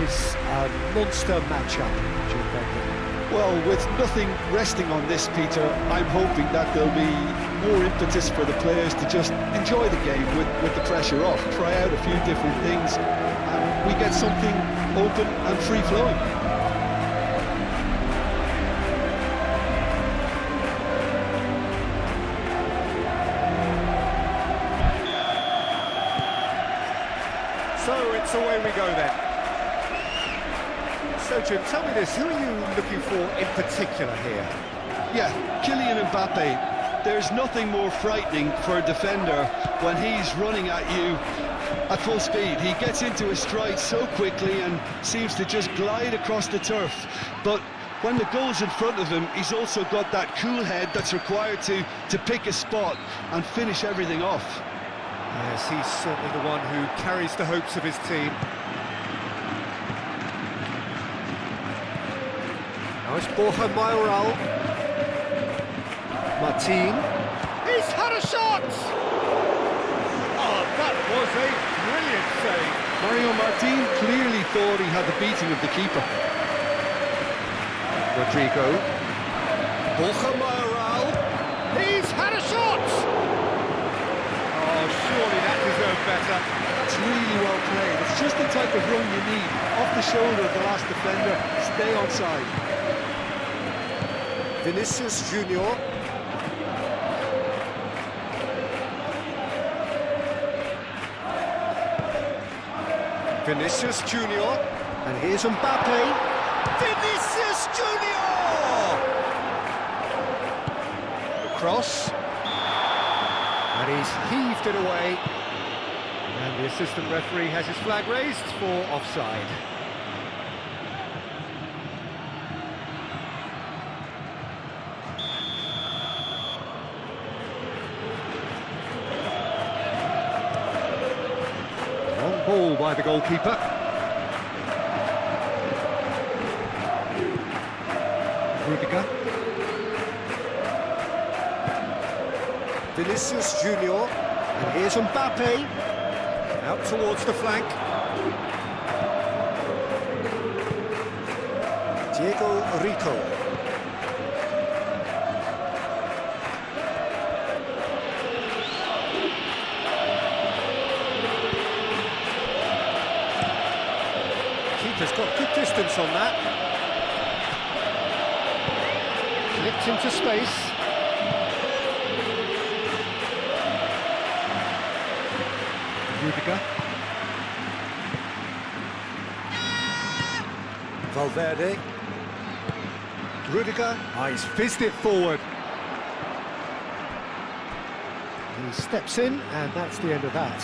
face a monster matchup, Getafe. Well, with nothing resting on this, Peter, I'm hoping that there'll be more impetus for the players to just enjoy the game with the pressure off, try out a few different things, and we get something open and free-flowing. So it's away we go then. So Jim, tell me this, who are you looking for in particular here? Yeah, Kylian Mbappe. There's nothing more frightening for a defender when he's running at you at full speed. He gets into his stride so quickly and seems to just glide across the turf. But when the goal's in front of him, he's also got that cool head that's required to pick a spot and finish everything off. Yes, he's certainly the one who carries the hopes of his team. Now it's Borja Mayoral. Martin. He's had a shot! Oh, that was a brilliant save. Mario Martin clearly thought he had the beating of the keeper. Rodrigo. Borja Mayoral. He's had a shot! Oh, surely that deserved better. That's really well played. It's just the type of run you need. Off the shoulder of the last defender, stay onside. Vinicius Junior. Vinicius Junior. And here's Mbappe. Vinicius Junior! The cross. And he's heaved it away. And the assistant referee has his flag raised for offside. Long ball by the goalkeeper. Rudiger. Vinicius Junior, and here's Mbappe, out towards the flank. Diego Rico. Keeper's got good distance on that. Flipped into space. Rudiger. Valverde. Rudiger. He's fizzed it forward. He steps in, and that's the end of that.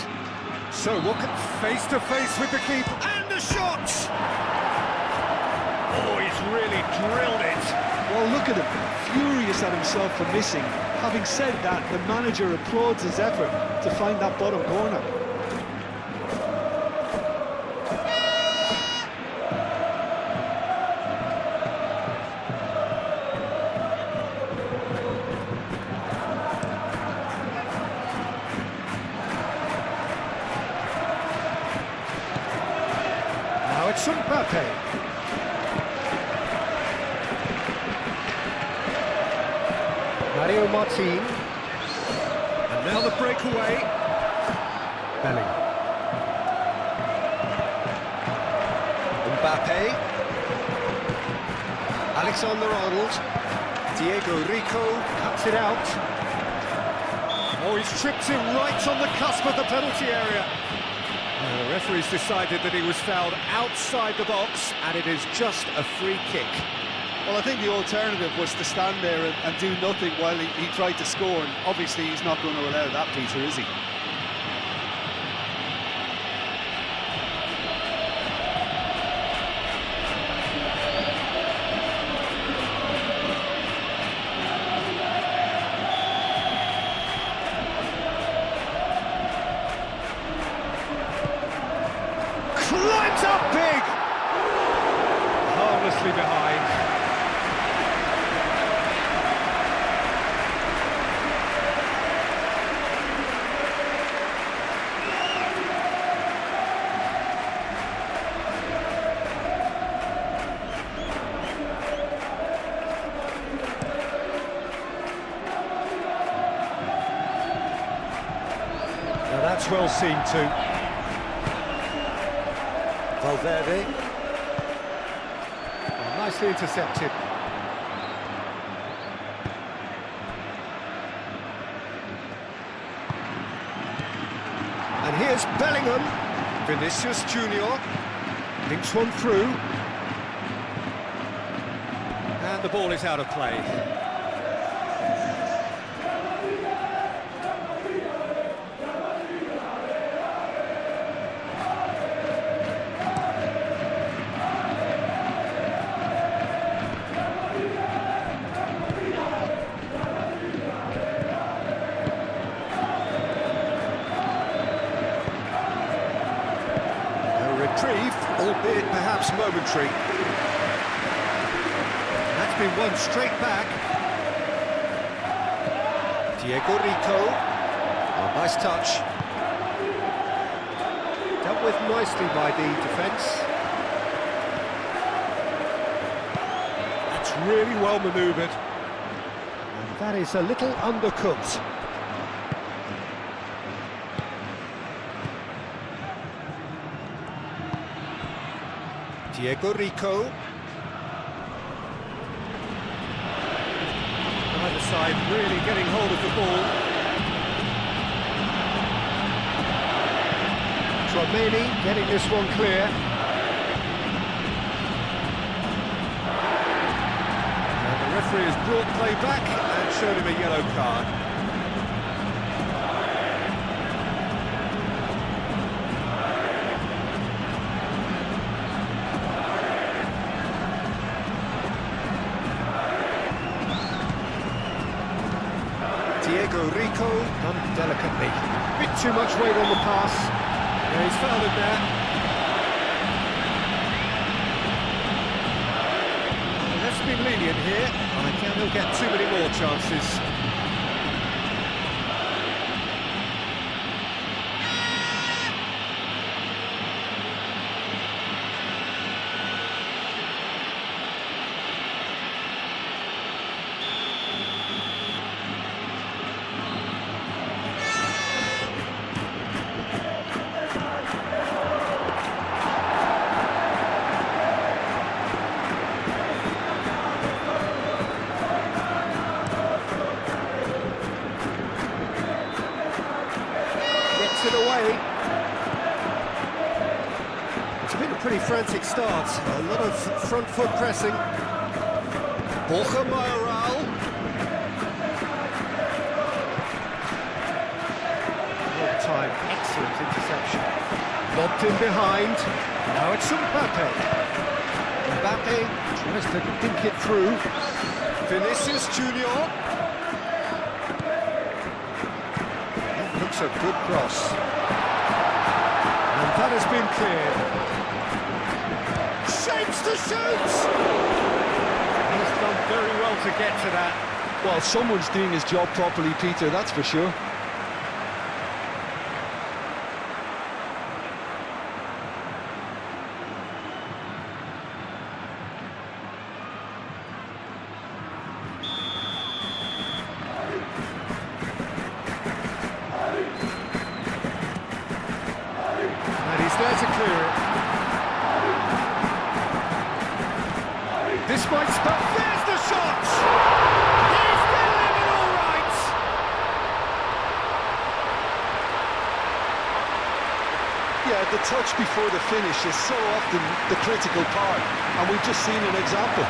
So what can face to face with the keeper, and a shot! Oh, he's really drilled it. Well, look at him, furious at himself for missing. Having said that, the manager applauds his effort to find that bottom corner. Now it's Mbappe. Mario Martin. And now the breakaway. Belling. Mbappe. Alexander-Arnold. Diego Rico cuts it out. Oh, he's tripped him right on the cusp of the penalty area. The referee's decided that he was fouled outside the box, and it is just a free kick. Well, I think the alternative was to stand there and do nothing while he tried to score, and obviously he's not going to allow that, Peter, is he? Climbs up big! Harmlessly behind. That's well seen too. Valverde. Oh, nicely intercepted. And here's Bellingham. Vinicius Junior links one through. And the ball is out of play. Reprieve, albeit perhaps momentary. That's been won straight back. Diego Rico. Oh, nice touch. Dealt with nicely by the defence. That's really well manoeuvred. And that is a little undercooked. Diego Rico. Either side really getting hold of the ball. Tchouaméni getting this one clear. And the referee has brought play back and showed him a yellow card. Diego Rico, done delicately. Bit too much weight on the pass. Yeah, he's fouled it there. Let's be lenient here. I doubt he'll get too many more chances. It away. It's been a pretty frantic start, a lot of front foot pressing. Borja Mayoral. Long time, excellent interception. Lobbed in behind. Now it's Mbappe. Mbappe tries to dink it through. Vinicius Junior. Looks a good cross. And that has been cleared. Shapes to shoot! He's done very well to get to that. Well, someone's doing his job properly, Peter, that's for sure. There to clear it. This might stop. There's the shot! He's delivered all right! Yeah, the touch before the finish is so often the critical part, and we've just seen an example.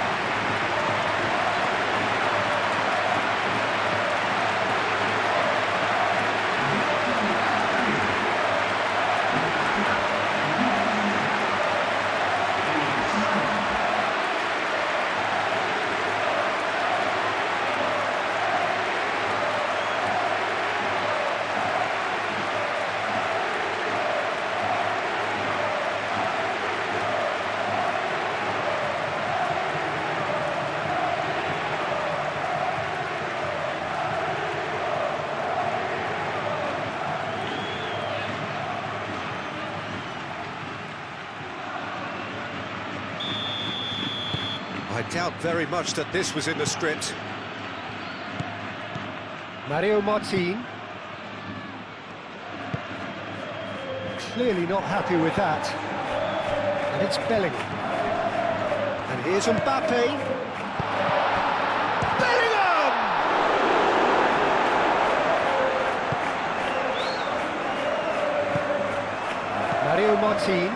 I doubt very much that this was in the script. Mario Martin. Clearly not happy with that. And it's Bellingham. And here's Mbappe. Bellingham! Mario Martin.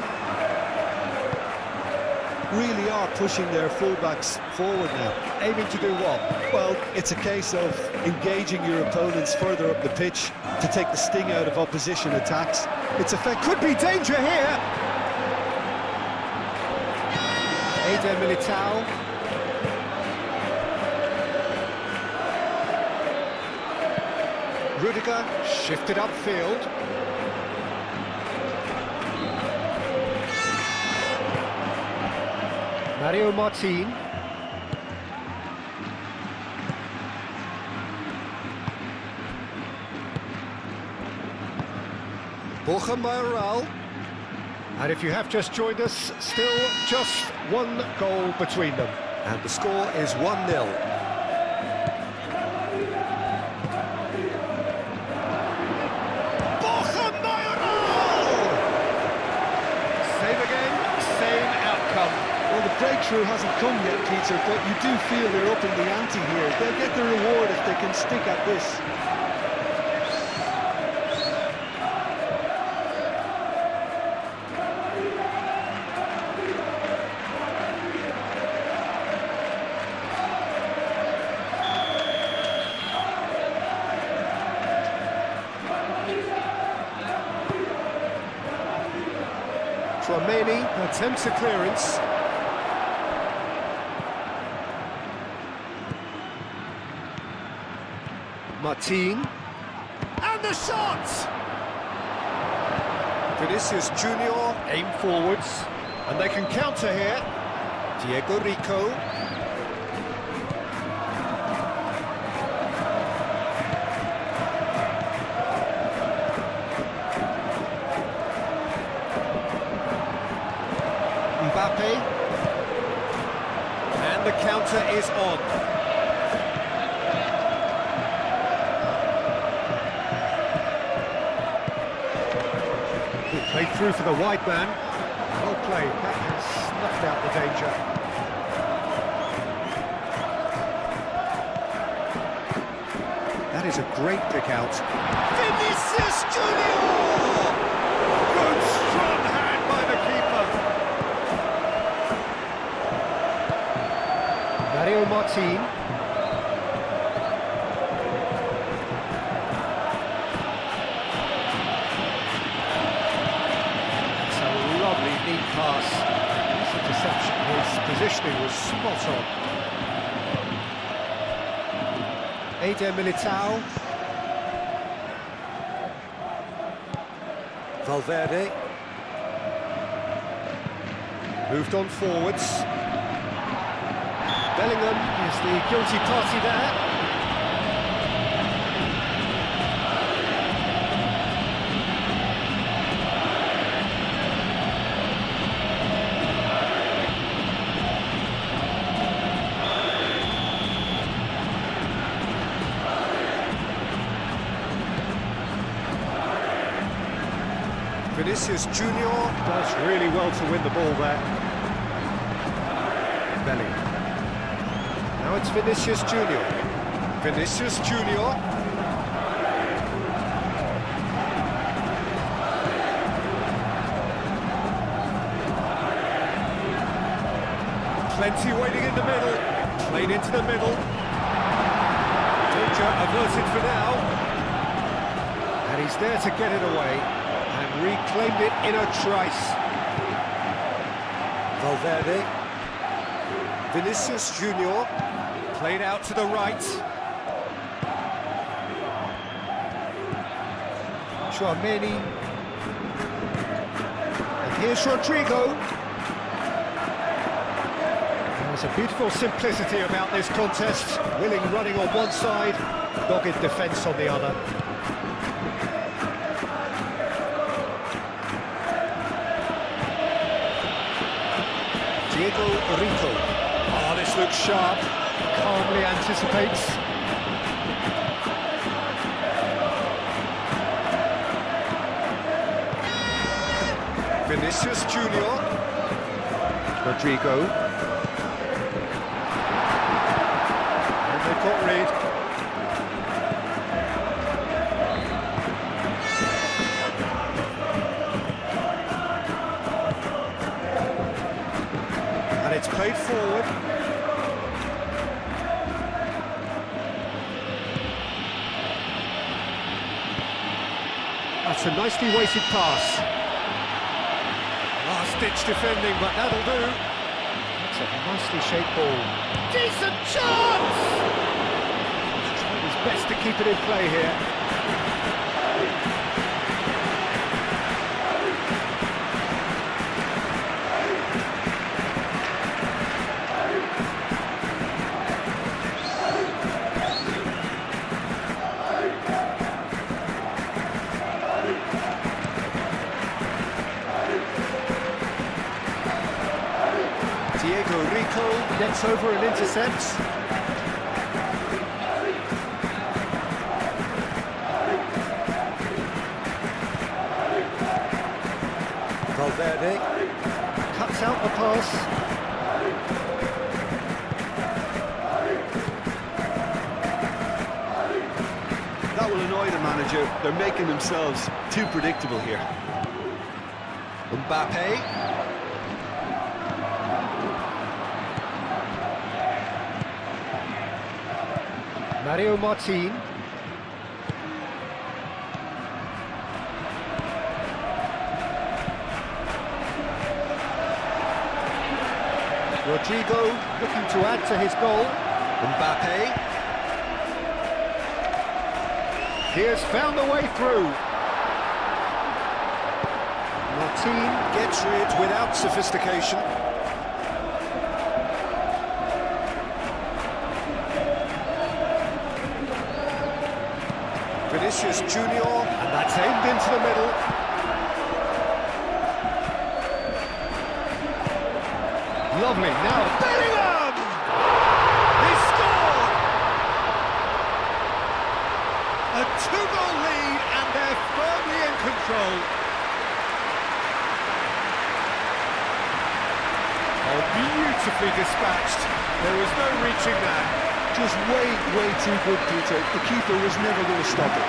Really are pushing their fullbacks forward now. Aiming to do what? Well, it's a case of engaging your opponents further up the pitch to take the sting out of opposition attacks. It's effect. Could be danger here. Eder Militao. Rudiger shifted upfield. Mario Martin. Borja Mayoral. And if you have just joined us, still just one goal between them. And the score is 1-0. Borja Mayoral! Save again, same outcome. Well, the breakthrough hasn't come yet, Peter, but you do feel they're up in the ante here. They'll get the reward if they can stick at this. Tchouaméni attempts a clearance. Martin. And the shot! Vinicius Junior aim forwards. And they can counter here. Diego Rico. Mbappe, and the counter is on. He played through for the wide man. Well played, that has snuffed out the danger. That is a great pick out. Vinicius Junior! Good strong hand by the keeper. Mario Martin. It's a lovely neat pass. It's a deception. His positioning was spot on. Eder Militao. Valverde. Moved on forwards. Bellingham is the guilty party there. Vinicius Junior does really well to win the ball there. Bellingham. Now it's Vinicius Junior. Vinicius Junior. Plenty waiting in the middle. Played into the middle. Danger averted for now. And he's there to get it away. And reclaimed it in a trice. Valverde. Vinicius Junior. Played out to the right. Tchouaméni. And here's Rodrigo. There's a beautiful simplicity about this contest. Willing running on one side, dogged defence on the other. Diego Rico. Oh, this looks sharp. Calmly anticipates. Vinicius Junior. Rodrigo. And they've got Reed. And it's played forward. That's a nicely weighted pass. Last-ditch defending, but that'll do. That's a nicely shaped ball. Decent chance! He's trying his best to keep it in play here. Gets over and intercepts. Valverde cuts out the pass. That will annoy the manager. They're making themselves too predictable here. Mbappe. Mario Martin. Rodrigo looking to add to his goal. Mbappe. He has found a way through. Martin gets rid without sophistication. Vinicius Junior, and that's aimed into the middle. Lovely, now Bellingham! He scored! A two-goal lead, and they're firmly in control. Oh, beautifully dispatched. There was no reaching that. Just way too good, Peter. The keeper was never going to stop it.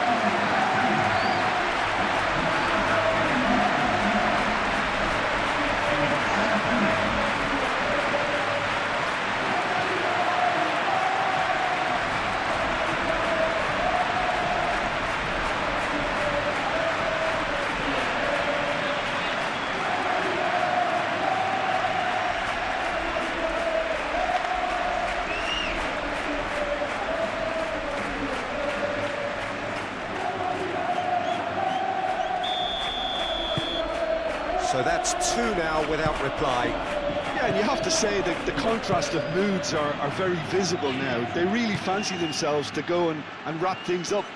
So that's two now without reply. Yeah, and you have to say that the contrast of moods are very visible now. They really fancy themselves to go and wrap things up.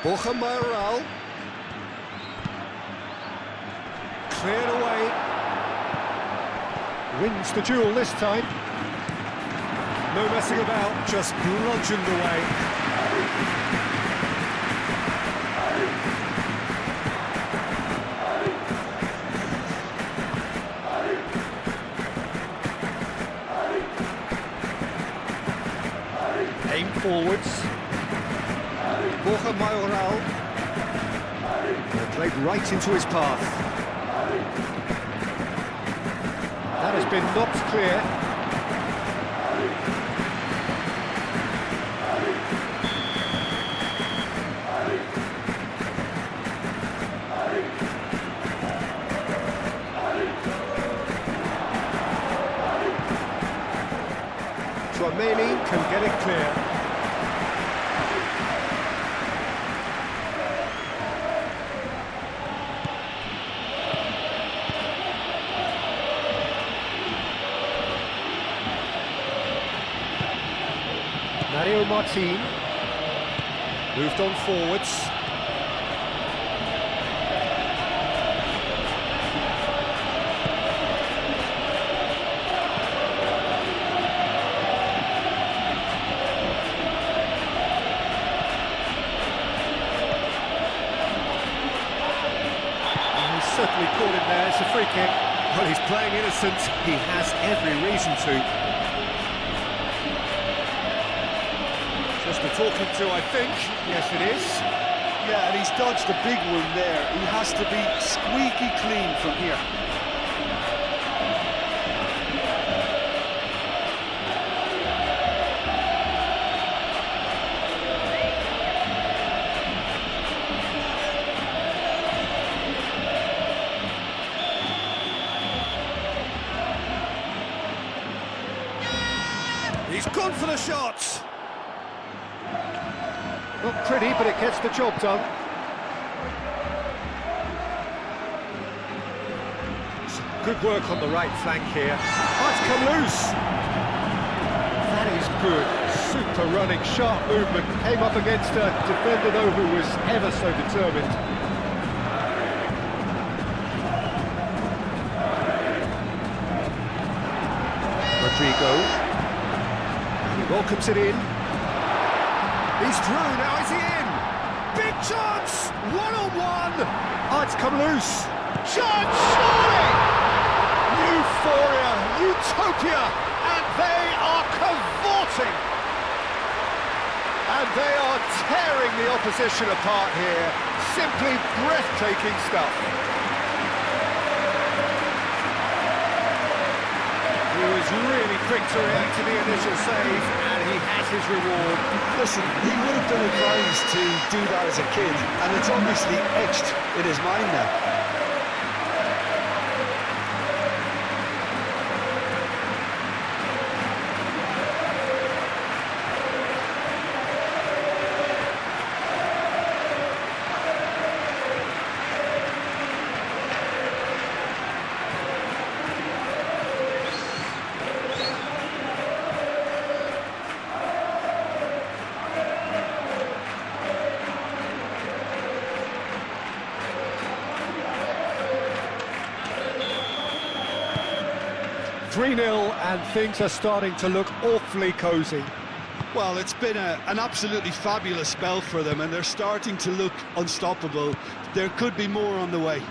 Borja Mayoral. Cleared away. Wins the duel this time. No messing about, just bludgeoned away. Aim forwards. Borja Mayoral. Played right into his path. That has been knocked clear. Tchouameni can get it clear. Mario Martin moved on forwards. And he's certainly caught Well, he's playing innocent. He has every reason to. Just a talking to, I think. Yes, it is. Yeah, and he's dodged a big one there. He has to be squeaky clean from here. He's gone for the shot. Not pretty, but it gets the job done. Some good work on the right flank here. Oh, it's come loose. That is good. Super running, sharp movement. Came up against a defender, though, who was ever so determined. Rodrigo. He welcomes it in. He's through, now is he in? Big chance! One-on-one! Oh, it's come loose. Chance, surely! Euphoria, utopia, and they are cavorting! And they are tearing the opposition apart here. Simply breathtaking stuff. He was really quick to react to the initial save, and he has his reward. Listen, he would have been advised to do that as a kid, and it's obviously etched in his mind now. .3-0 and things are starting to look awfully cosy. Well, it's been an absolutely fabulous spell for them, and they're starting to look unstoppable. There could be more on the way.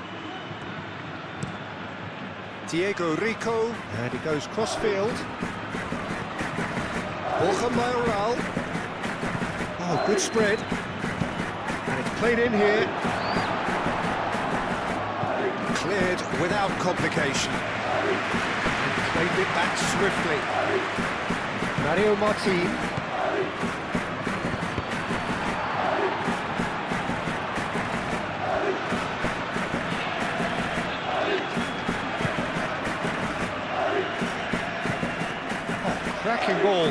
Diego Rico, and he goes cross-field. Borja Mayoral. Oh, good spread. And it's played in here. Cleared without complication. Played it back swiftly. Mario Martin. Oh, cracking ball.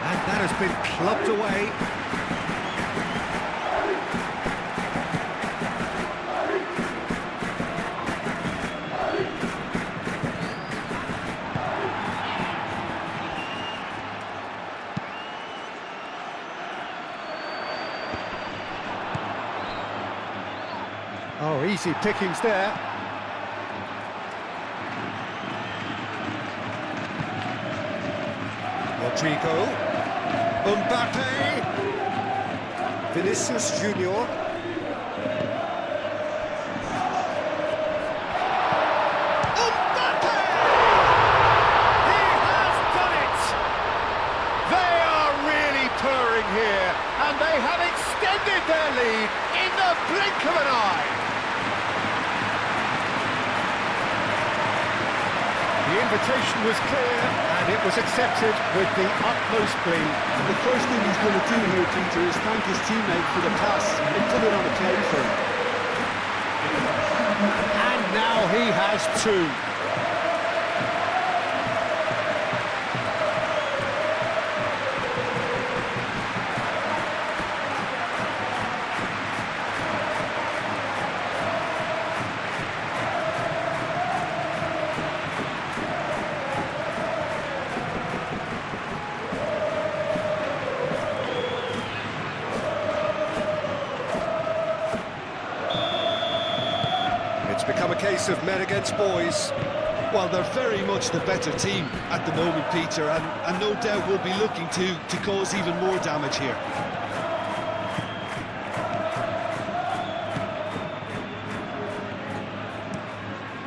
And that has been clubbed away. Oh, easy pickings there. Rodrigo. Mbappe. Vinicius Junior. Mbappe! He has done it! They are really purring here, and they have extended their lead in the blink of an eye. The invitation was clear, and it was accepted with the utmost glee. The first thing he's going to do here, Peter, is thank his teammate for the pass and put it on a play for him. And now he has two. It's become a case of men against boys. Well, they're very much the better team at the moment, Peter, and no doubt will be looking to cause even more damage here.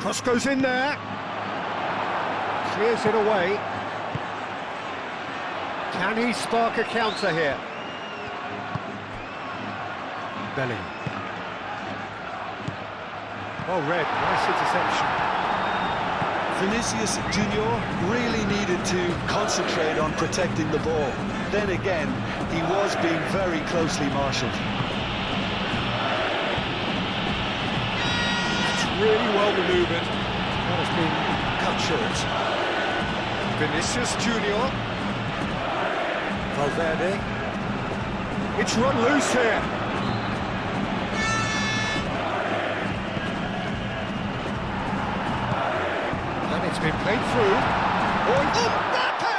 Cross goes in there. Clears it away. Can he spark a counter here? Belly. Well read, nice interception. Vinicius Junior really needed to concentrate on protecting the ball. Then again, he was being very closely marshalled. It's really well manoeuvred. That has been cut short. Vinicius Junior. Valverde. It's run loose here. And it's been played through. Oh, Mbappe!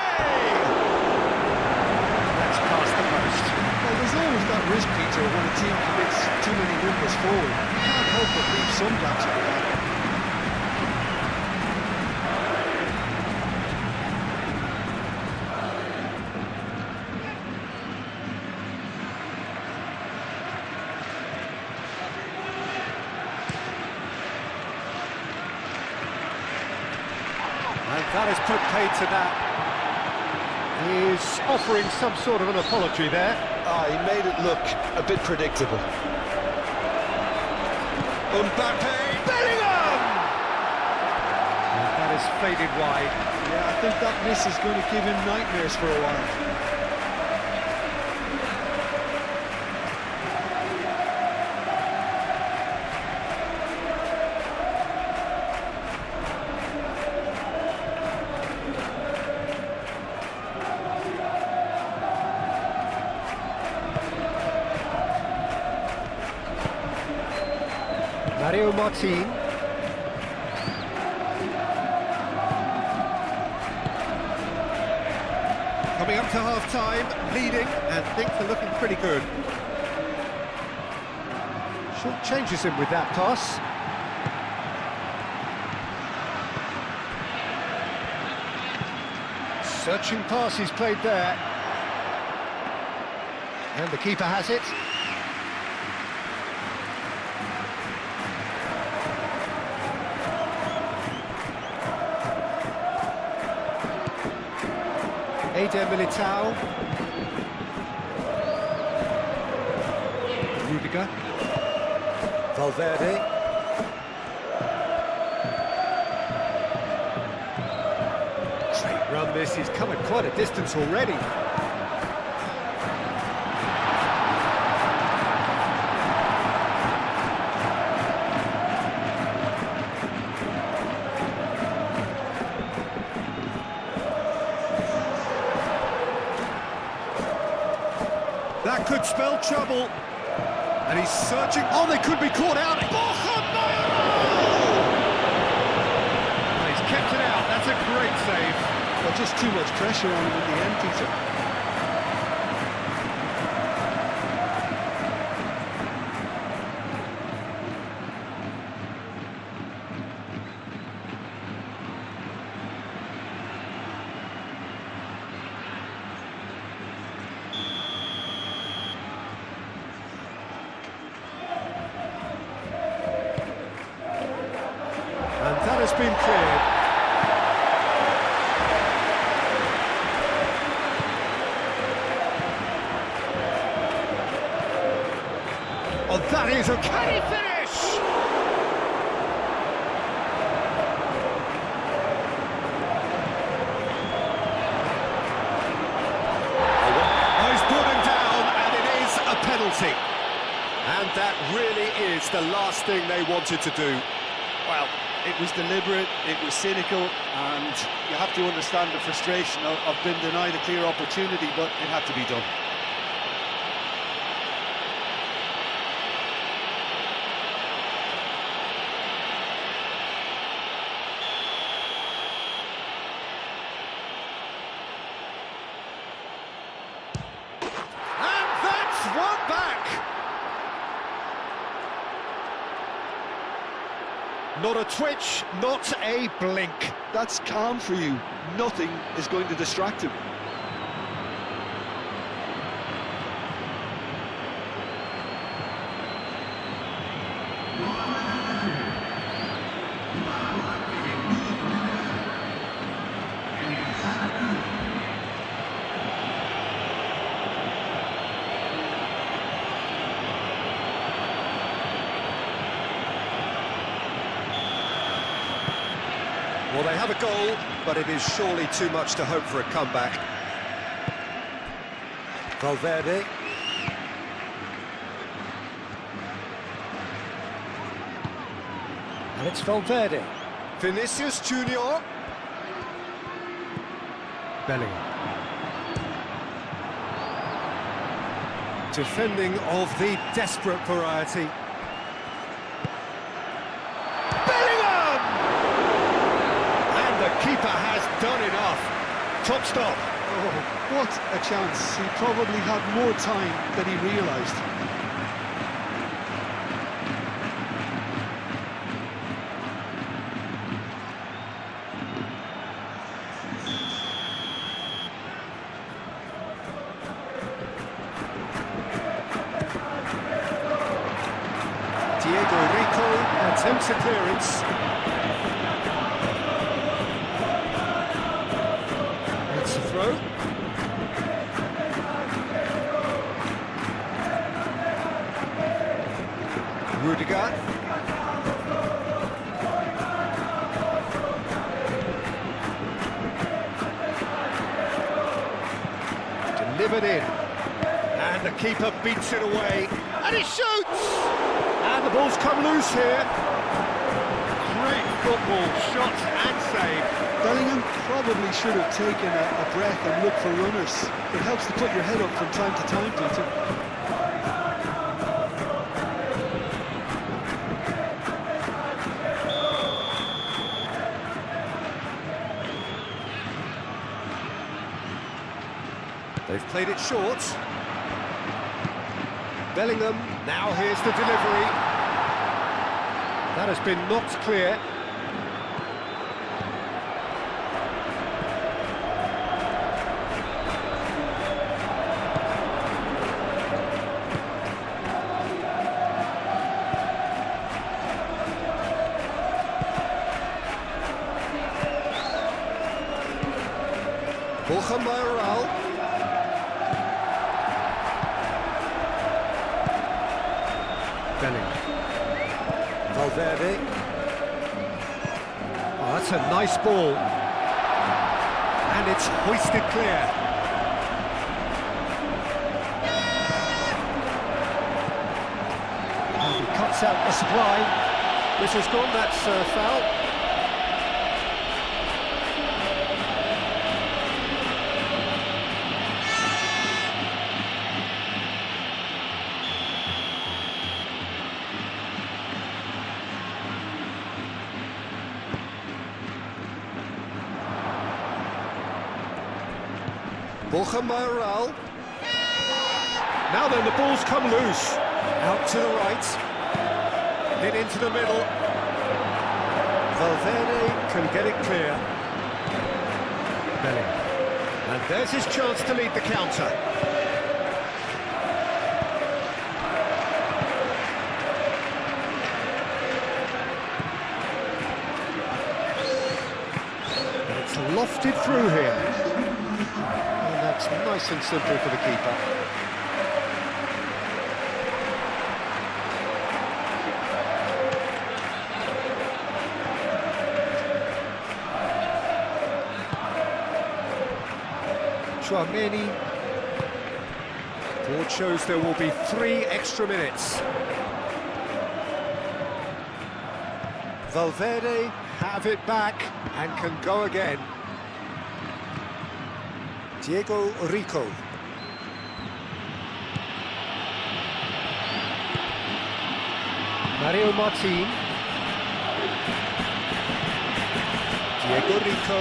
That's past the post. Well, there's always that risk, Peter, when a team commits too many numbers forward. You can't help but leave some gaps at the back. And that has put paid to that. He's offering some sort of an apology there. He made it look a bit predictable. Mbappe! Bellingham! And that is faded wide. Yeah, I think that miss is going to give him nightmares for a while. Mario Martin. Coming up to half-time, leading, and things are looking pretty good. Short changes him with that pass. Searching pass he's played there. And the keeper has it. Eder Militao. Rudiger. Valverde. Great run this, he's come at quite a distance already. That could spell trouble. And he's searching. Oh, they could be caught out. He's kept it out. That's a great save. Well, just too much pressure on him at the end, Peter. And that has been cleared. Oh, that is a... Can he finish? Oh, he's brought him down, and it is a penalty. And that really is the last thing they wanted to do. Well, it was deliberate, it was cynical, and you have to understand the frustration of being denied a clear opportunity, but it had to be done. And that's one back! Not a twitch, not a blink. That's calm for you. Nothing is going to distract him. Well, they have a goal, but it is surely too much to hope for a comeback. Valverde. And it's Valverde. Vinicius Junior. Bellingham. Defending of the desperate variety. Bellingham! And the keeper has done enough. Top stop. Oh, what a chance. He probably had more time than he realised. Diego Rico attempts a clearance. It's a throw. Rudiger. Delivered in. And the keeper beats it away. And he shoots! And the ball's come loose here. Great football, shot and save. Bellingham probably should have taken a breath and looked for runners. It helps to put your head up from time to time, Peter. They've played it short. Bellingham, now here's the delivery. That has been knocked clear. Borja Mayoral. Bellingham. Valverde. Oh, that's a nice ball. And it's hoisted clear. And he cuts out the supply. Whistle's gone, that's foul. Borja Mayoral. Now then, the ball's come loose. Out to the right. Hit into the middle. Valverde can get it clear. Bellingham. And there's his chance to lead the counter. And it's lofted through here. It's nice and simple for the keeper. Chouameni. Board shows there will be 3 extra minutes. Valverde have it back and can go again. Diego Rico. Mario Martin. Diego Rico.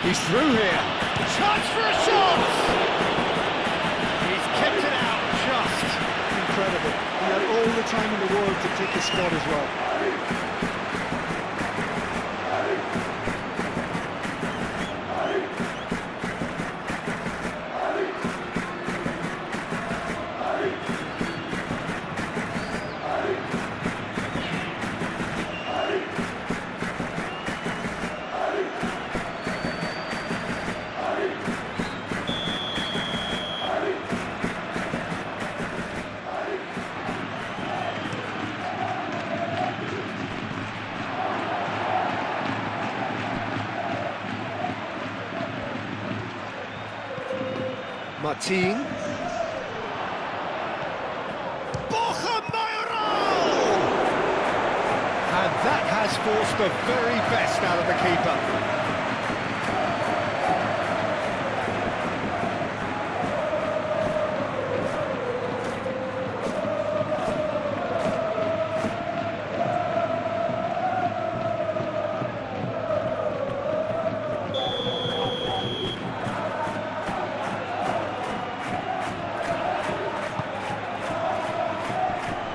He's through here. Chance for a shot! He's kept it out just. Incredible. He had all the time in the world to pick his spot as well. Martin. And that has forced the very best out of the keeper.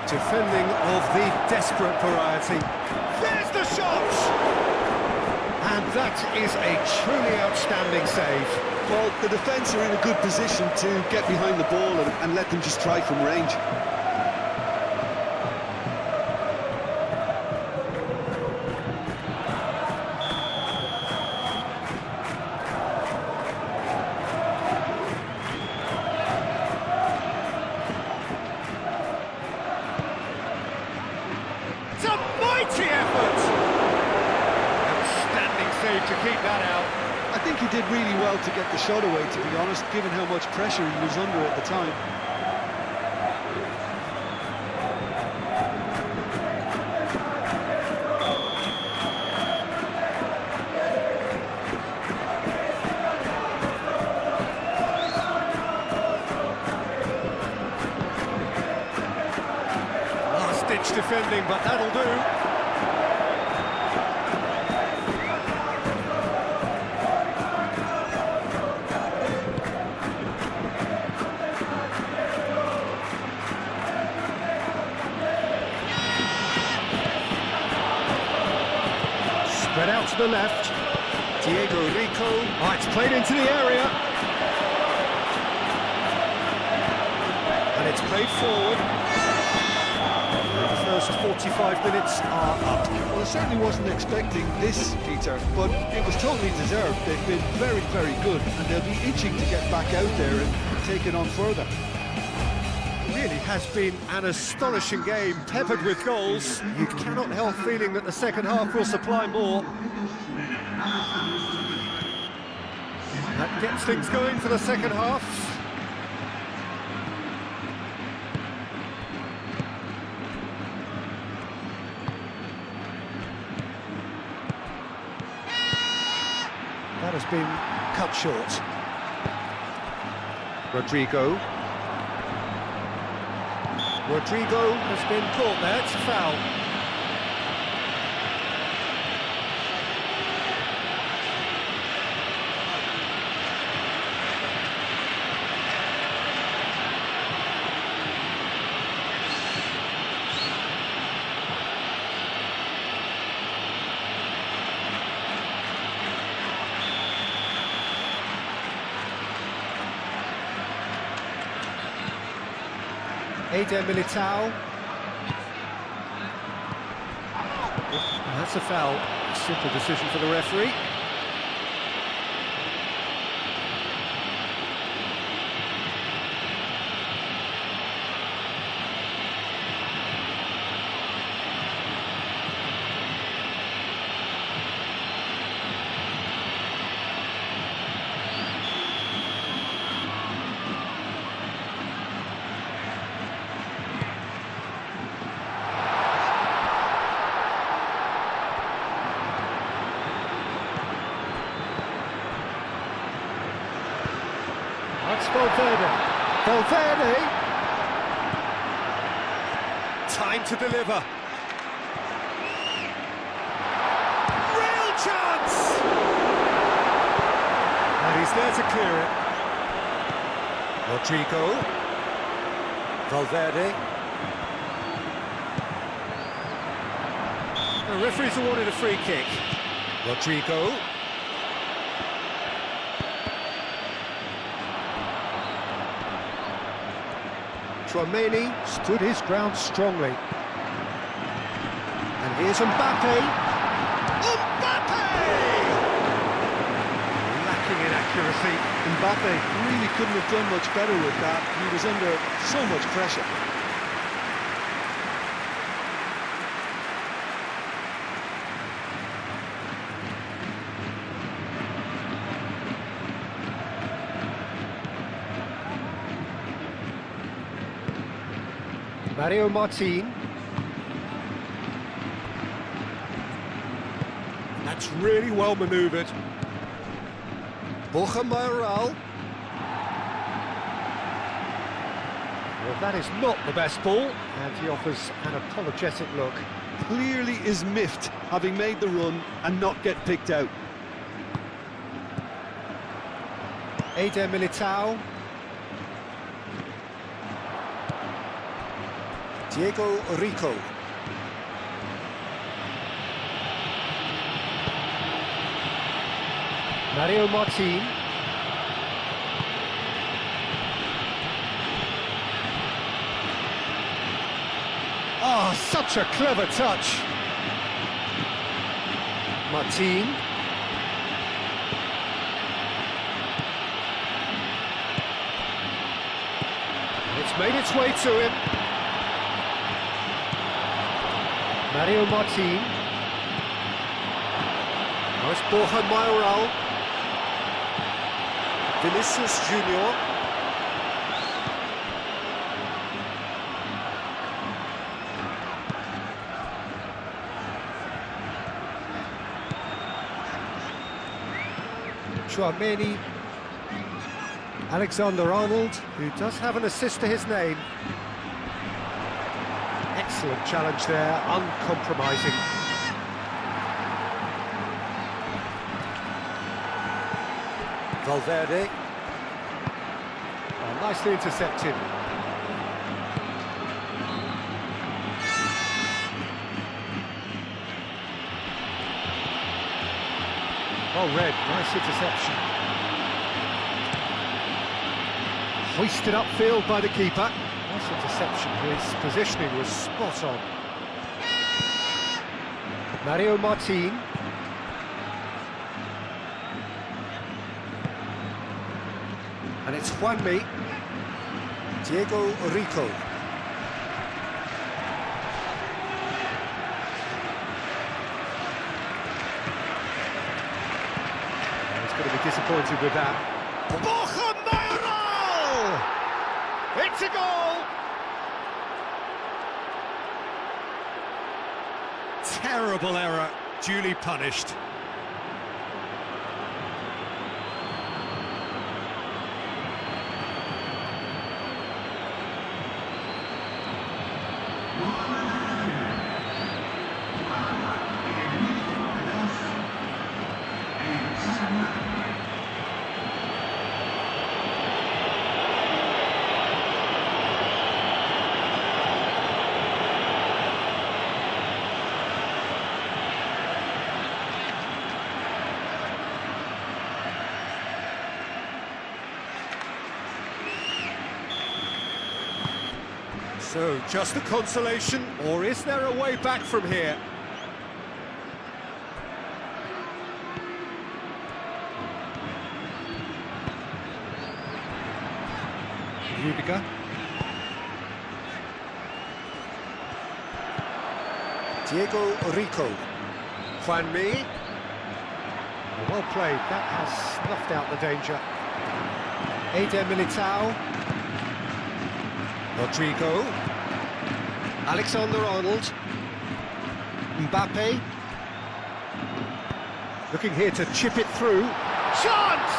Defending of the desperate variety. There's the shot! And that is a truly outstanding save. Well, the defence are in a good position to get behind the ball and let them just try from range. It's a mighty effort! Outstanding save to keep that out. I think he did really well to get the shot away, to be honest, given how much pressure he was under at the time. Last-ditch defending, but that'll do. Spread out to the left. Diego Rico. Oh, it's played into the area. And it's played forward. The first 45 minutes are up. Well, I certainly wasn't expecting this, Peter, but it was totally deserved. They've been very, very good, and they'll be itching to get back out there and take it on further. Really has been an astonishing game, peppered with goals. You cannot help feeling that the second half will supply more. That gets things going for the second half. That has been cut short. Rodrigo has been caught there, it's a foul. Eder Militao. That's a foul. Simple decision for the referee. That's Valverde. Valverde! Time to deliver. Real chance! And he's there to clear it. Rodrigo. Valverde. The referee's awarded a free kick. Rodrigo. Tchouaméni stood his ground strongly. And here's Mbappe. Mbappe! Lacking in accuracy. Mbappe really couldn't have done much better with that. He was under so much pressure. Mario Martin. That's really well manoeuvred. Borja Mayoral. Well, that is not the best ball, and he offers an apologetic look. Clearly is miffed, having made the run and not get picked out. Eder Militao. Diego Rico. Mario Martin. Oh, such a clever touch. Martin. It's made its way to him. Mario Martin. Now it's Borja Mayoral. Vinicius Junior. Chouameni. Alexander-Arnold, who does have an assist to his name. Excellent challenge there, uncompromising. Valverde. Oh, nicely intercepted. Well read, nice interception. Hoisted upfield by the keeper. Nice interception, his positioning was spot on. Mario Martin. And it's Juanmi. Diego Rico. He's going to be disappointed with that. Borja Mayoral! It's a goal! Terrible error, duly punished. So, just a consolation, or is there a way back from here? Rudiger. Diego Rico. Juanmi. Well played, that has snuffed out the danger. Eder Militao. Rodrigo. Alexander-Arnold. Mbappe. Looking here to chip it through. Chance!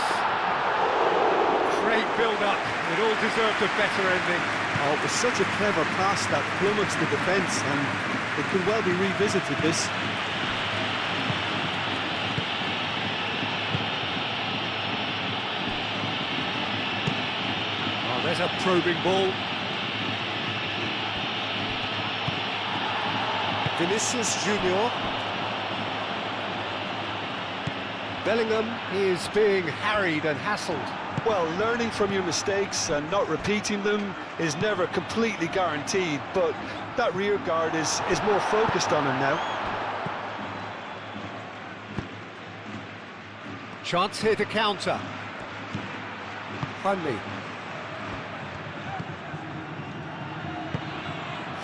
Great build-up. It all deserved a better ending. Oh, it was such a clever pass that plummets the defence, and it could well be revisited, this. Oh, there's a probing ball. Vinicius Junior. Bellingham is being harried and hassled. Well, learning from your mistakes and not repeating them is never completely guaranteed, but that rear guard is more focused on him now. Chance here to counter. Juanmi.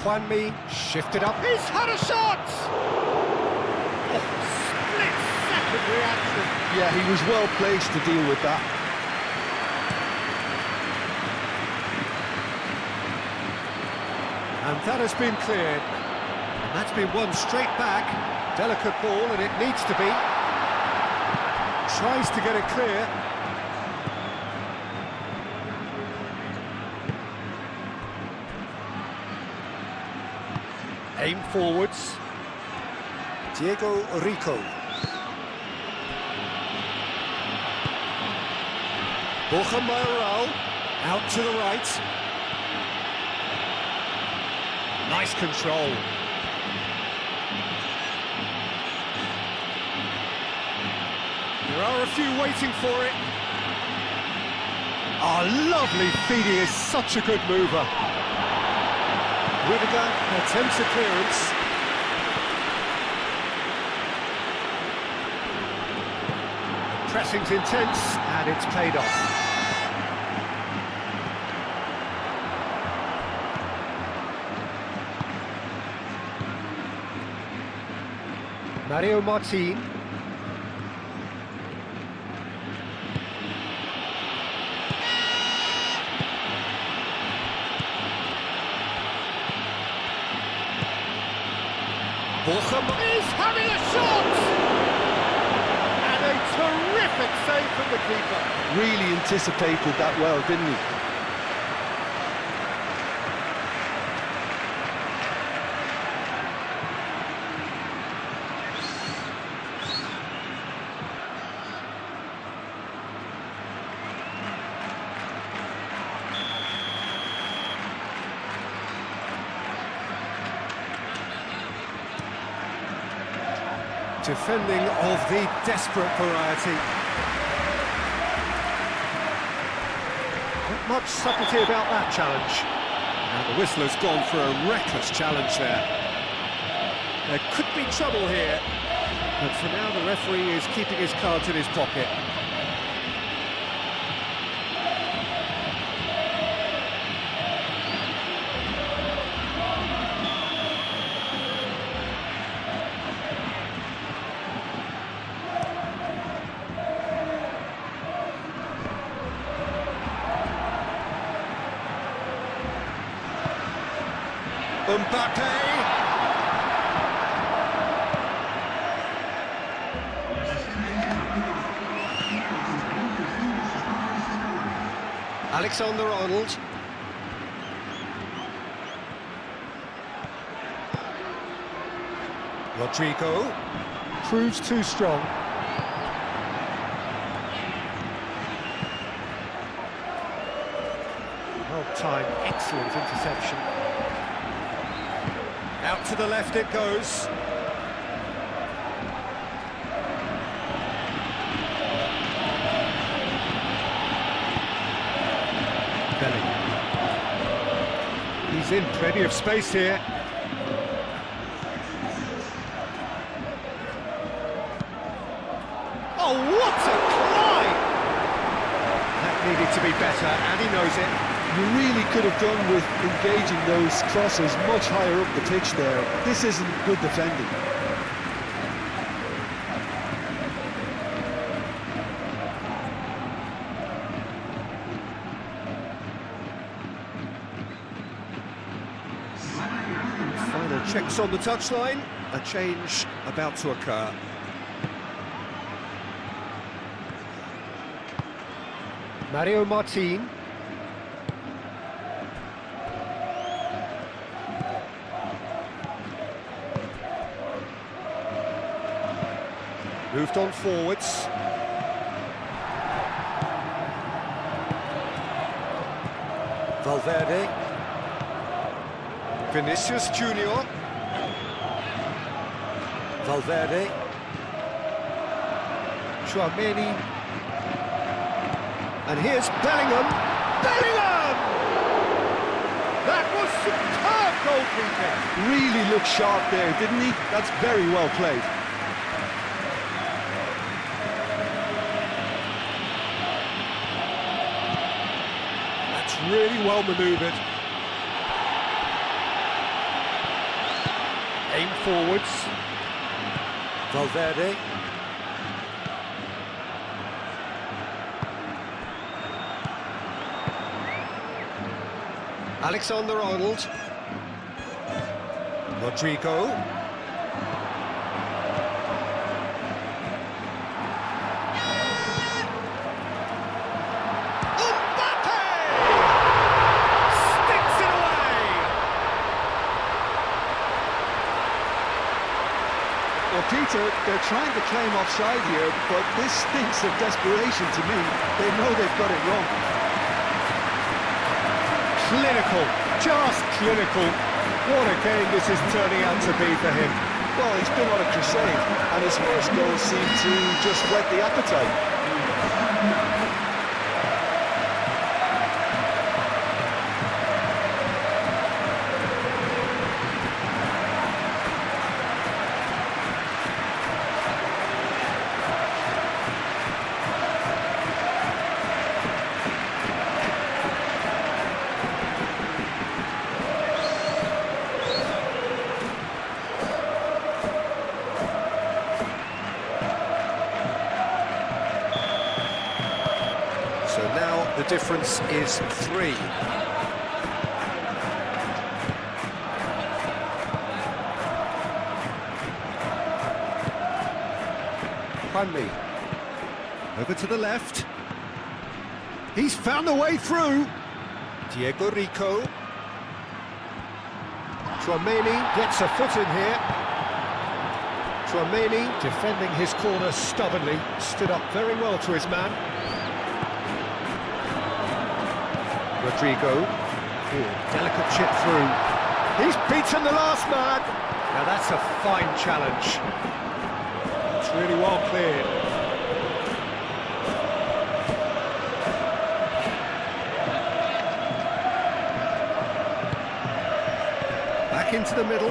Juanmi shifted up. He's had a shot! Oh, split-second reaction. Yeah, he was well placed to deal with that. And that has been cleared. And that's been won straight back. Delicate ball, and it needs to be. Tries to get it clear. Aim forwards. Diego Rico. Borja Mayoral out to the right. Nice control. There are a few waiting for it. Oh, lovely feed. He is such a good mover. Rudiger attempts a clearance. The pressing's intense, and it's paid off. Mario Martin. Borja is having a shot! And a terrific save from the keeper. Really anticipated that well, didn't he? Defending of the desperate variety. Not much subtlety about that challenge. And the whistle has gone for a reckless challenge there. There could be trouble here, but for now the referee is keeping his cards in his pocket. Mbappe! Alexander-Arnold. Rodrigo proves too strong. Well-timed, excellent interception. Out to the left it goes. Bellingham. He's in plenty of space here. Oh, what a climb! That needed to be better, and he knows it. You really could have done with engaging those crosses much higher up the pitch there. This isn't good defending. Final checks on the touchline. A change about to occur. Mario Martin. Moved on forwards. Valverde. Vinicius Junior. Valverde. Chouameni. And here's Bellingham. Bellingham! That was superb goalkeeping. Really looked sharp there, didn't he? That's very well played. Really well manoeuvred. Aim forwards. Valverde. Alexander-Arnold. Rodrigo. Well, Peter, they're trying to claim offside here, but this stinks of desperation to me. They know they've got it wrong. Clinical, just clinical. What a game this is turning out to be for him. Well, he's been on a crusade, and his first goal seemed to just whet the appetite. So now the difference is 3. Hanley. Over to the left. He's found a way through. Diego Rico. Tchouaméni gets a foot in here. Tchouaméni defending his corner stubbornly. Stood up very well to his man. Rodrigo, delicate chip through. He's beaten the last man. Now that's a fine challenge. It's really well cleared. Back into the middle.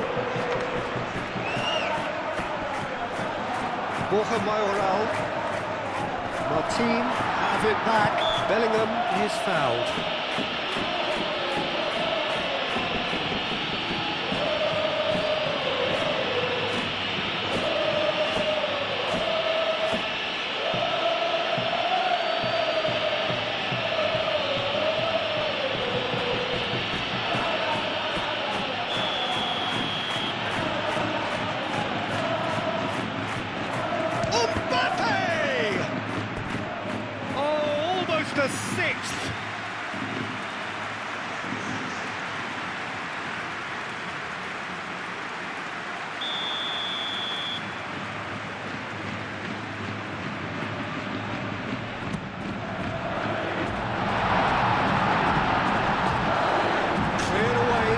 Borja Mayoral. Martin have it back. Bellingham is fouled. The 6th. Cleared away.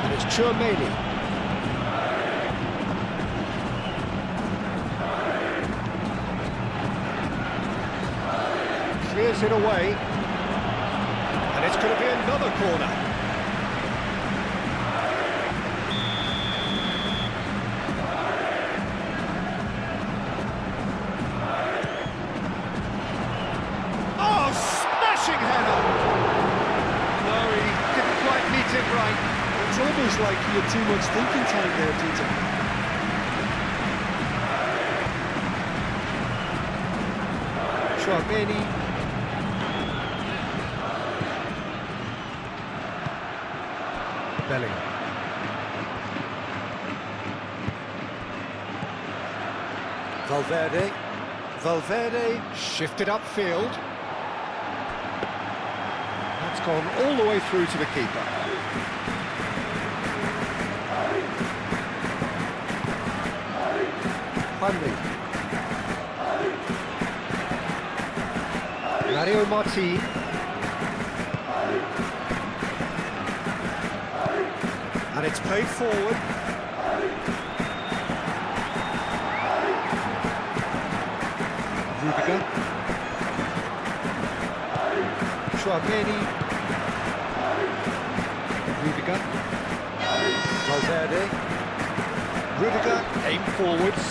And it's Tchouaméni. Clears it away, and it's going to be another corner. Oh, smashing header! No, he didn't quite meet it right. It's almost like he had too much thinking time there, Peter. Tchouaméni. Bellingham. Valverde shifted upfield. That's gone all the way through to the keeper. Hanley. Mario Martin. And it's played forward. Rudiger. Tchouaméni. Rudiger. Valverde. Rudiger, aim forwards.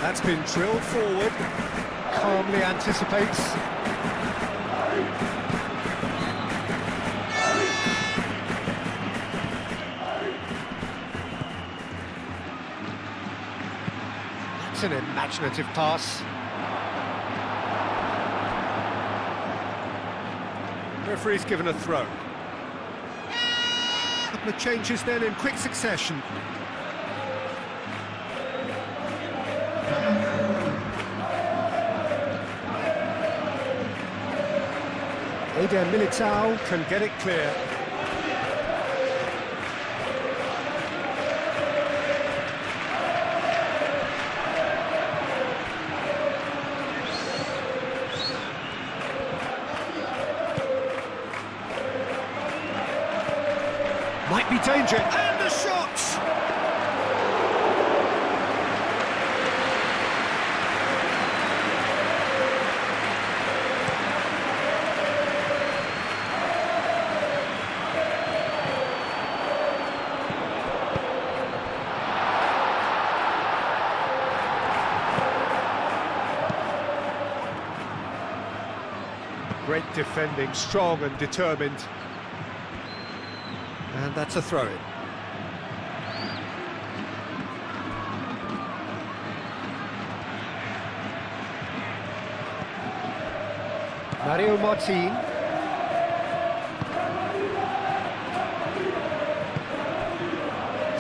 That's been drilled forward. Calmly anticipates. An imaginative pass. Referee's given a throw. couple of changes then in quick succession. Eder Militao can get it clear. Might be danger, and the shot! Great defending, strong and determined. And that's a throw-in. Mario Martin.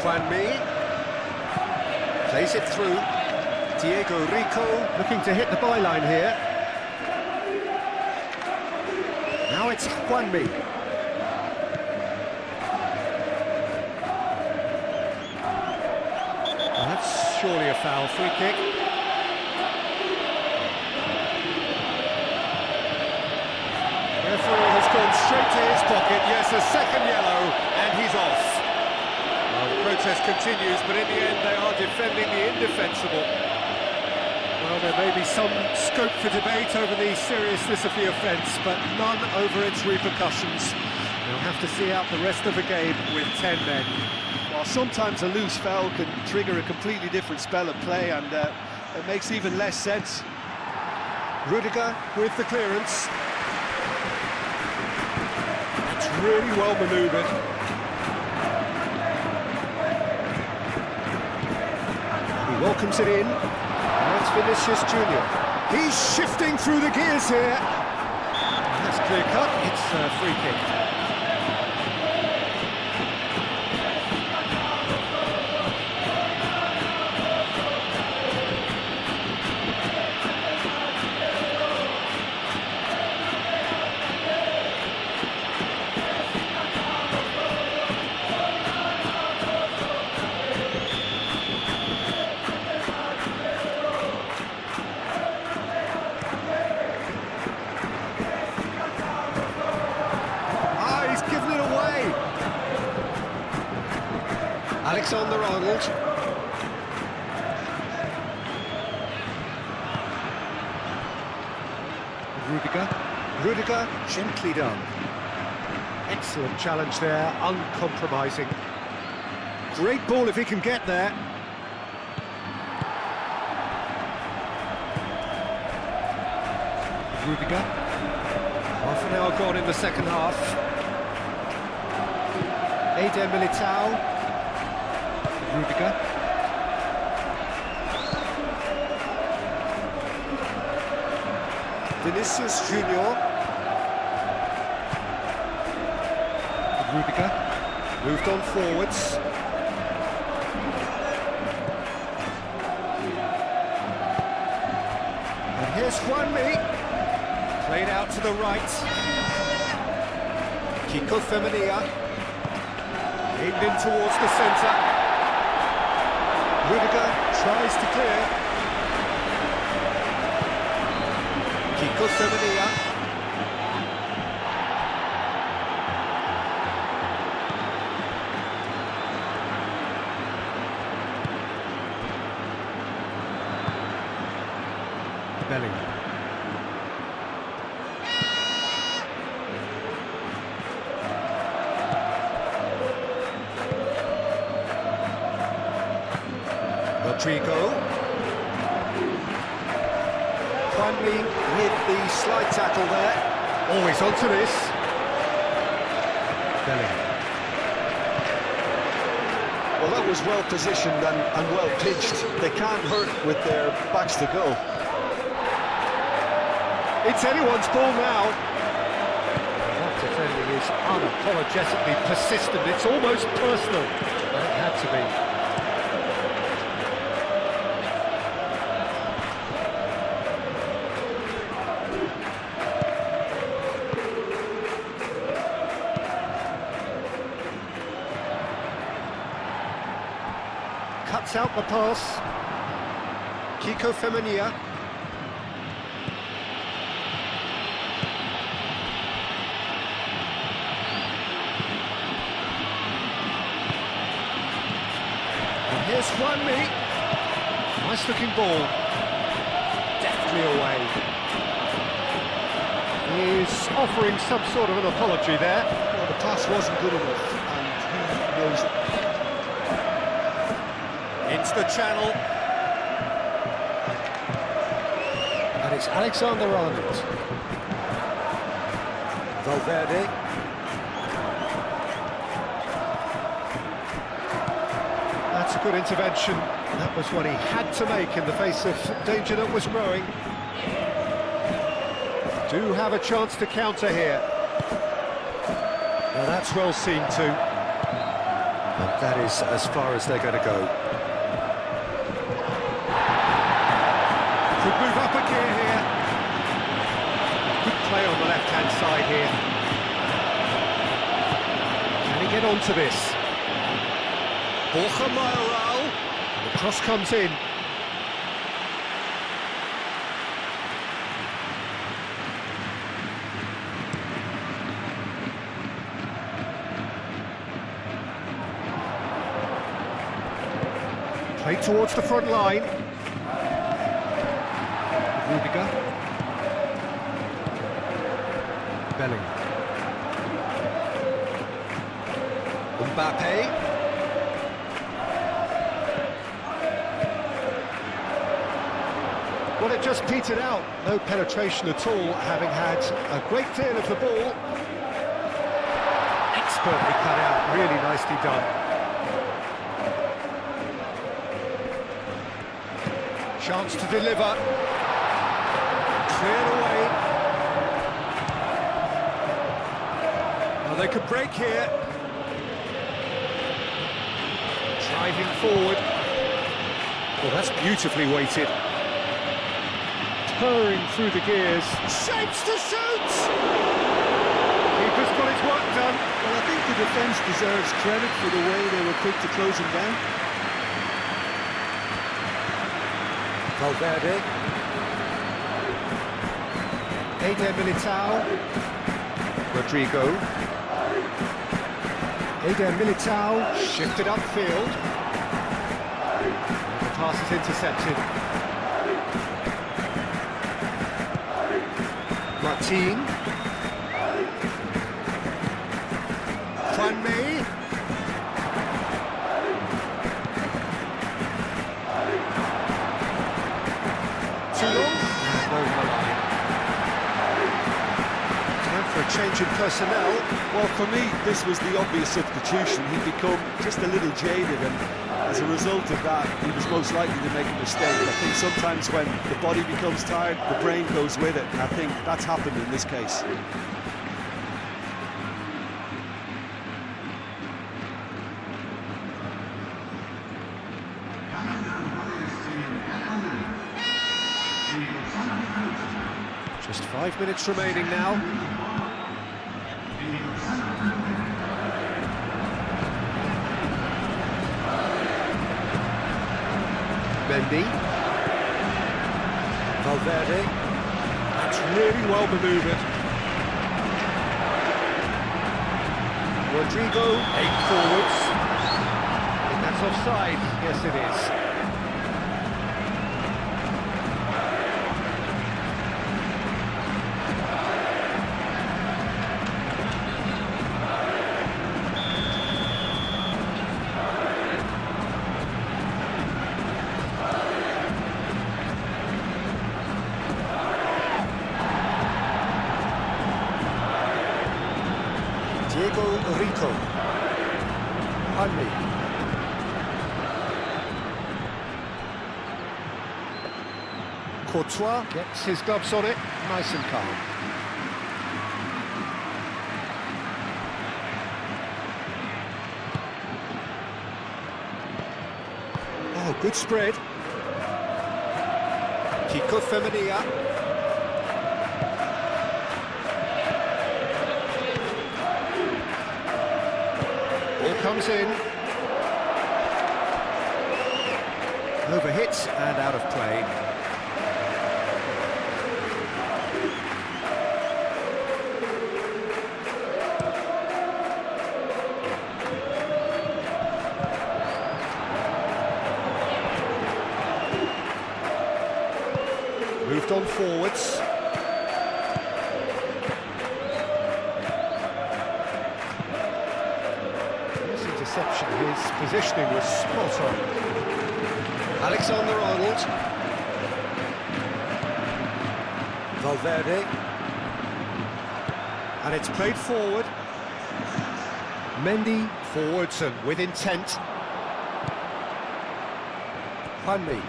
Juan Mi. Plays it through. Diego Rico looking to hit the byline here. Now it's Juan Mi. That's surely a foul. Free kick. Referee has gone straight to his pocket. Yes, a second yellow, and he's off. Well, the protest continues, but in the end they are defending the indefensible. Well, there may be some scope for debate over the seriousness of the offence, but none over its repercussions. They'll have to see out the rest of the game with 10 men. Well, sometimes a loose foul can trigger a completely different spell of play, and it makes even less sense. Rudiger with the clearance. It's really well manoeuvred. He welcomes it in. That's Vinicius Junior. He's shifting through the gears here. That's clear cut. It's a free kick. Alexander-Arnold. Rudiger, gently done. Excellent challenge there, uncompromising. Great ball if he can get there. Rudiger. Half an hour gone in the second half. Eder Militao. Rudiger. Vinicius Junior. Rudiger. Moved on forwards. And here's Juan Mi. Played out to the right. Kiko Femenia. Aimed in towards the centre. Rudiger tries to clear. Kiko Femenia. Bellingham. Rodrigo. Finally with the slide tackle there. Always onto this. Bellingham. Well, that was well positioned and well pitched. They can't hurt with their backs to go. It's anyone's ball now. That defending is He's unapologetically persistent. It's almost personal. But it had to be. Cuts out the pass. Kiko Femenia. And here's Juanmi. Nice looking ball. Deftly away. He's offering some sort of an apology there. Well, the pass wasn't good enough, and he knows it. Into the channel. And it's Alexander-Arnold. Valverde. That's a good intervention. That was what he had to make in the face of danger that was growing. Do have a chance to counter here. Now that's well seen too. And that is as far as they're going to go. Could move up a gear here. Good play on the left-hand side here. Can he get onto this? Borja Mayoral. The cross comes in. Played towards the front line. Liga. Belling. Mbappe. Well, it just petered out. No penetration at all, having had a great deal of the ball. Expertly cut out, really nicely done. Chance to deliver. Cleared away. Well, they could break here. Driving forward. Well, that's beautifully weighted. Purring through the gears. Shapes to shoot! Keeper's got his work done. Well, I think the defence deserves credit for the way they were quick to close him down. Valverde. Eder Militao. Rodrigo. Eder Militao shifted upfield. The pass is intercepted. Martin. Juanmi. Too long? No, time for a change in personnel. Well, for me, this was the obvious substitution. He'd become just a little jaded, and as a result of that, he was most likely to make a mistake. I think sometimes when the body becomes tired, the brain goes with it, and I think that's happened in this case. Just 5 minutes remaining now. Mendy. Valverde. That's really well manoeuvred. Rodrigo, 8 forwards. I think that's offside. Yes, it is. Rico. Juanmi. Courtois gets his gloves on it, nice and calm. Good spread. Kiko Femenia. Ball comes in. Overhit and out of play. Moved on forwards. This interception, his positioning was spot on. Alexander-Arnold. Valverde. And it's played forward. Mendy forwards and with intent. Juanmi.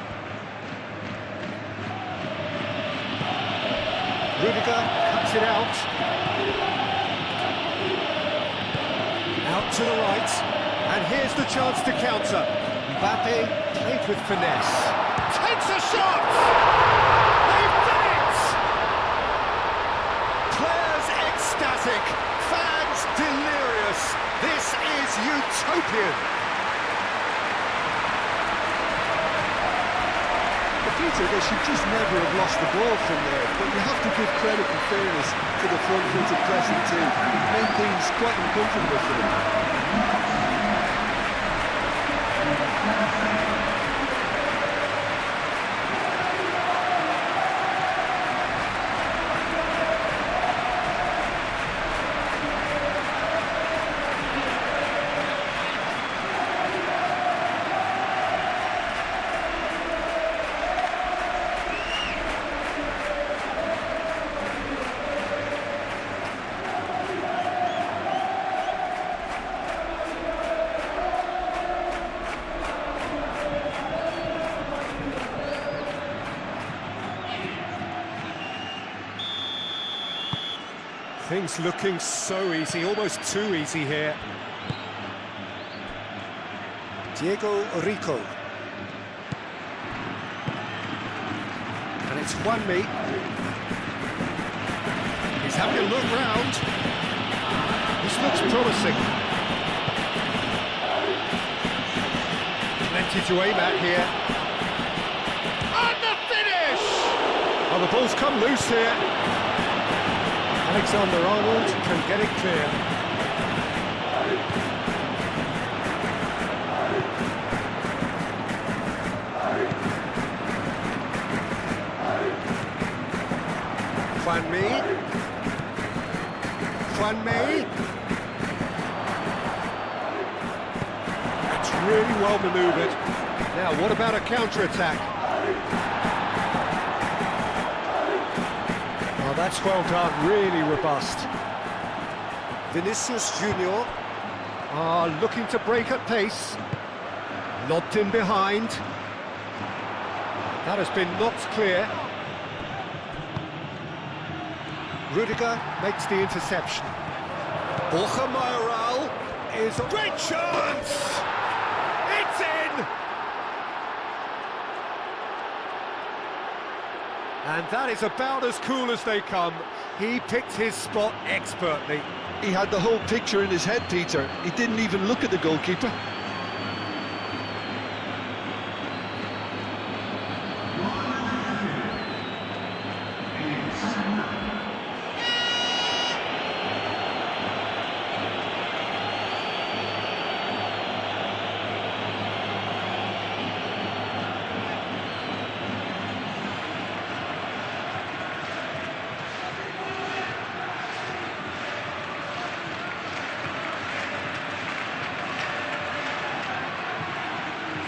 Rudiger cuts it out. Out to the right. And here's the chance to counter. Mbappe played with finesse. Takes a shot! They've done it! Players ecstatic. Fans delirious. This is utopian. Peter, they should just never have lost the ball from there, but you have to give credit and fairness to the front-footed pressing team. It made things quite uncomfortable for them. Things looking so easy, almost too easy here. Diego Rico. And it's Juanmi. He's having a look round. This looks promising. Plenty to aim at here. And the finish! Oh, the ball's come loose here. Alexander-Arnold can get it clear. Juanmi. That's really well manoeuvred. Now, what about a counter-attack? Oh, that's well done, really robust. Vinicius Junior looking to break at pace. Lobbed in behind. That has been knocked clear. Rudiger makes the interception. Borja Mayoral is a great chance! It's in! And that is about as cool as they come. He picked his spot expertly. He had the whole picture in his head, Peter. He didn't even look at the goalkeeper.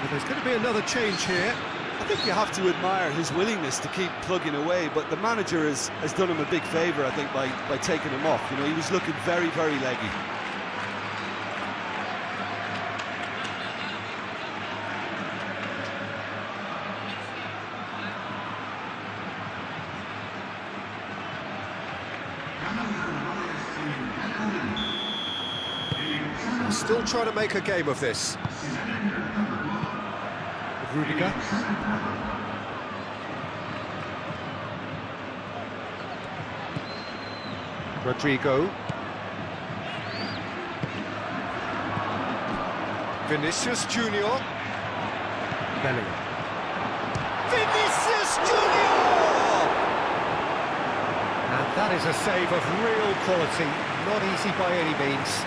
There's going to be another change here. I think you have to admire his willingness to keep plugging away, but the manager has done him a big favour, I think, by taking him off. You know, he was looking very, very leggy. Still trying to make a game of this. Rudiger. Rodrigo. Vinicius Junior. Bellingham. Vinicius Junior! And that is a save of real quality, not easy by any means.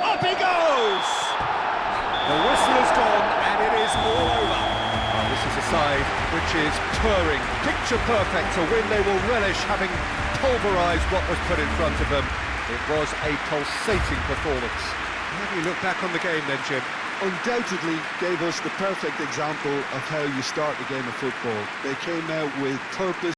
Up he goes! The whistle is gone and it is all over. Well, this is a side which is purring, picture perfect, a win they will relish, having pulverised what was put in front of them. It was a pulsating performance. How do you look back on the game then, Jim? Undoubtedly gave us the perfect example of how you start a game of football. They came out with purpose.